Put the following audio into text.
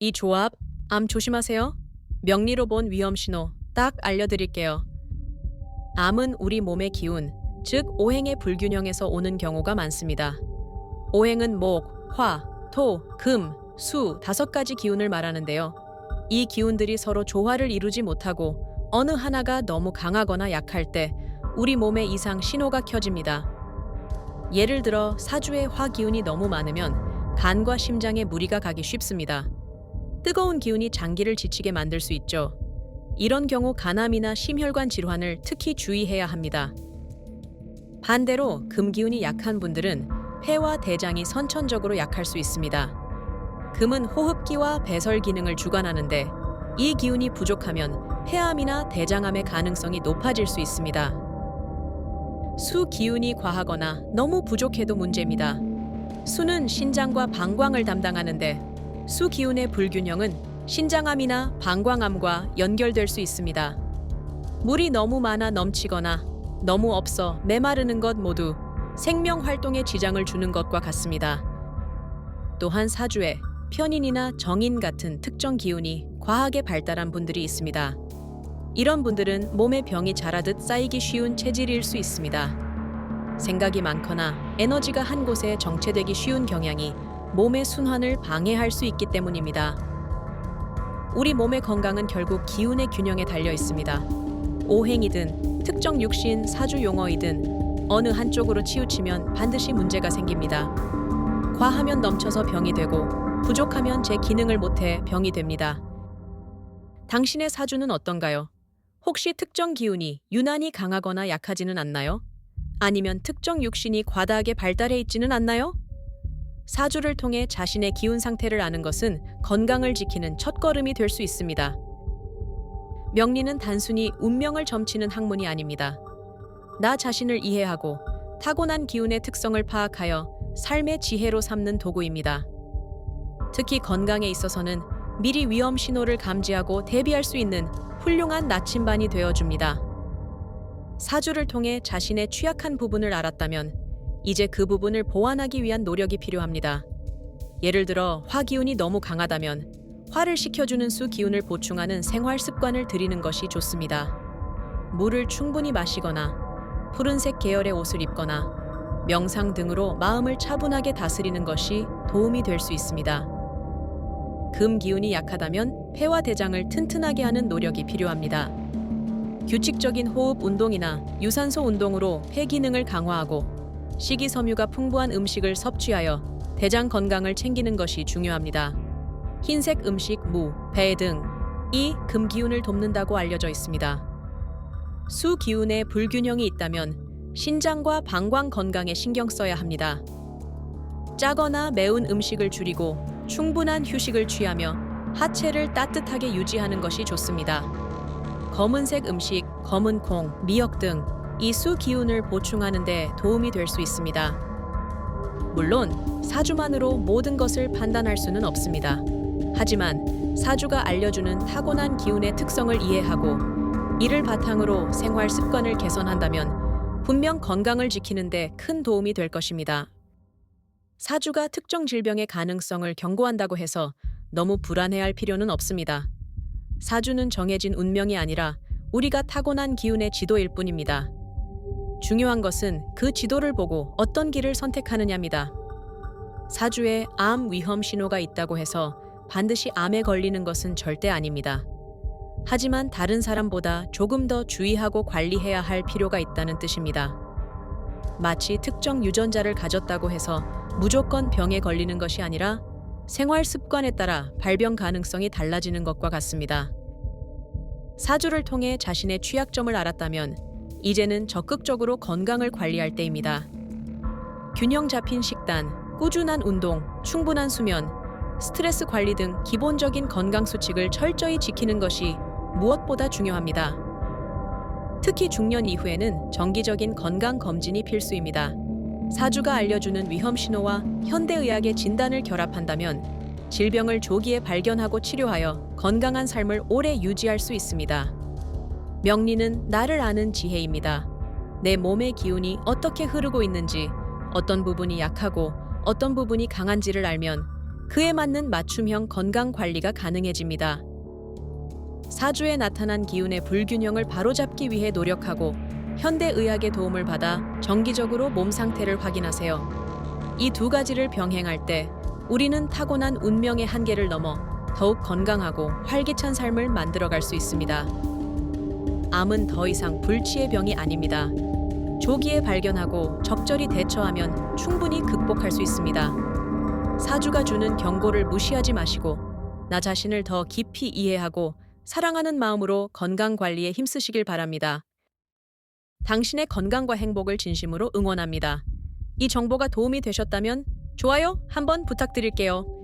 이 조합, 암 조심하세요. 명리로 본 위험 신호 딱 알려드릴게요. 암은 우리 몸의 기운, 즉 오행의 불균형에서 오는 경우가 많습니다. 오행은 목, 화, 토, 금, 수 5가지 기운을 말하는데요. 이 기운들이 서로 조화를 이루지 못하고 어느 하나가 너무 강하거나 약할 때 우리 몸에 이상 신호가 켜집니다. 예를 들어 사주에 화 기운이 너무 많으면 간과 심장에 무리가 가기 쉽습니다. 뜨거운 기운이 장기를 지치게 만들 수 있죠. 이런 경우 간암이나 심혈관 질환을 특히 주의해야 합니다. 반대로 금 기운이 약한 분들은 폐와 대장이 선천적으로 약할 수 있습니다. 금은 호흡기와 배설 기능을 주관하는데 이 기운이 부족하면 폐암이나 대장암의 가능성이 높아질 수 있습니다. 수 기운이 과하거나 너무 부족해도 문제입니다. 수는 신장과 방광을 담당하는데 수 기운의 불균형은 신장암이나 방광암과 연결될 수 있습니다. 물이 너무 많아 넘치거나 너무 없어 메마르는 것 모두 생명 활동에 지장을 주는 것과 같습니다. 또한 사주에 편인이나 정인 같은 특정 기운이 과하게 발달한 분들이 있습니다. 이런 분들은 몸에 병이 자라듯 쌓이기 쉬운 체질일 수 있습니다. 생각이 많거나 에너지가 한 곳에 정체되기 쉬운 경향이 몸의 순환을 방해할 수 있기 때문입니다. 우리 몸의 건강은 결국 기운의 균형에 달려 있습니다. 오행이든 특정 육신, 사주 용어이든 어느 한쪽으로 치우치면 반드시 문제가 생깁니다. 과하면 넘쳐서 병이 되고 부족하면 제 기능을 못해 병이 됩니다. 당신의 사주는 어떤가요? 혹시 특정 기운이 유난히 강하거나 약하지는 않나요? 아니면 특정 육신이 과다하게 발달해 있지는 않나요? 사주를 통해 자신의 기운 상태를 아는 것은 건강을 지키는 첫걸음이 될 수 있습니다. 명리는 단순히 운명을 점치는 학문이 아닙니다. 나 자신을 이해하고 타고난 기운의 특성을 파악하여 삶의 지혜로 삼는 도구입니다. 특히 건강에 있어서는 미리 위험 신호를 감지하고 대비할 수 있는 훌륭한 나침반이 되어줍니다. 사주를 통해 자신의 취약한 부분을 알았다면 이제 그 부분을 보완하기 위한 노력이 필요합니다. 예를 들어 화 기운이 너무 강하다면 화를 식혀주는 수 기운을 보충하는 생활 습관을 들이는 것이 좋습니다. 물을 충분히 마시거나 푸른색 계열의 옷을 입거나 명상 등으로 마음을 차분하게 다스리는 것이 도움이 될 수 있습니다. 금 기운이 약하다면 폐와 대장을 튼튼하게 하는 노력이 필요합니다. 규칙적인 호흡 운동이나 유산소 운동으로 폐 기능을 강화하고 식이섬유가 풍부한 음식을 섭취하여 대장 건강을 챙기는 것이 중요합니다. 흰색 음식, 무, 배 등이 금 기운을 돕는다고 알려져 있습니다. 수 기운에 불균형이 있다면 신장과 방광 건강에 신경 써야 합니다. 짜거나 매운 음식을 줄이고 충분한 휴식을 취하며 하체를 따뜻하게 유지하는 것이 좋습니다. 검은색 음식, 검은 콩, 미역 등 이 수 기운을 보충하는 데 도움이 될 수 있습니다. 물론 사주만으로 모든 것을 판단할 수는 없습니다. 하지만 사주가 알려주는 타고난 기운의 특성을 이해하고 이를 바탕으로 생활 습관을 개선한다면 분명 건강을 지키는 데 큰 도움이 될 것입니다. 사주가 특정 질병의 가능성을 경고한다고 해서 너무 불안해할 필요는 없습니다. 사주는 정해진 운명이 아니라 우리가 타고난 기운의 지도일 뿐입니다. 중요한 것은 그 지도를 보고 어떤 길을 선택하느냐입니다. 사주에 암 위험 신호가 있다고 해서 반드시 암에 걸리는 것은 절대 아닙니다. 하지만 다른 사람보다 조금 더 주의하고 관리해야 할 필요가 있다는 뜻입니다. 마치 특정 유전자를 가졌다고 해서 무조건 병에 걸리는 것이 아니라 생활 습관에 따라 발병 가능성이 달라지는 것과 같습니다. 사주를 통해 자신의 취약점을 알았다면 이제는 적극적으로 건강을 관리할 때입니다. 균형 잡힌 식단, 꾸준한 운동, 충분한 수면, 스트레스 관리 등 기본적인 건강 수칙을 철저히 지키는 것이 무엇보다 중요합니다. 특히 중년 이후에는 정기적인 건강 검진이 필수입니다. 사주가 알려주는 위험 신호와 현대의학의 진단을 결합한다면 질병을 조기에 발견하고 치료하여 건강한 삶을 오래 유지할 수 있습니다. 명리는 나를 아는 지혜입니다. 내 몸의 기운이 어떻게 흐르고 있는지, 어떤 부분이 약하고 어떤 부분이 강한지를 알면 그에 맞는 맞춤형 건강 관리가 가능해집니다. 사주에 나타난 기운의 불균형을 바로잡기 위해 노력하고 현대의학의 도움을 받아 정기적으로 몸 상태를 확인하세요. 이 두 가지를 병행할 때 우리는 타고난 운명의 한계를 넘어 더욱 건강하고 활기찬 삶을 만들어갈 수 있습니다. 암은 더 이상 불치의 병이 아닙니다. 조기에 발견하고 적절히 대처하면 충분히 극복할 수 있습니다. 사주가 주는 경고를 무시하지 마시고 나 자신을 더 깊이 이해하고 사랑하는 마음으로 건강 관리에 힘쓰시길 바랍니다. 당신의 건강과 행복을 진심으로 응원합니다. 이 정보가 도움이 되셨다면 좋아요 한번 부탁드릴게요.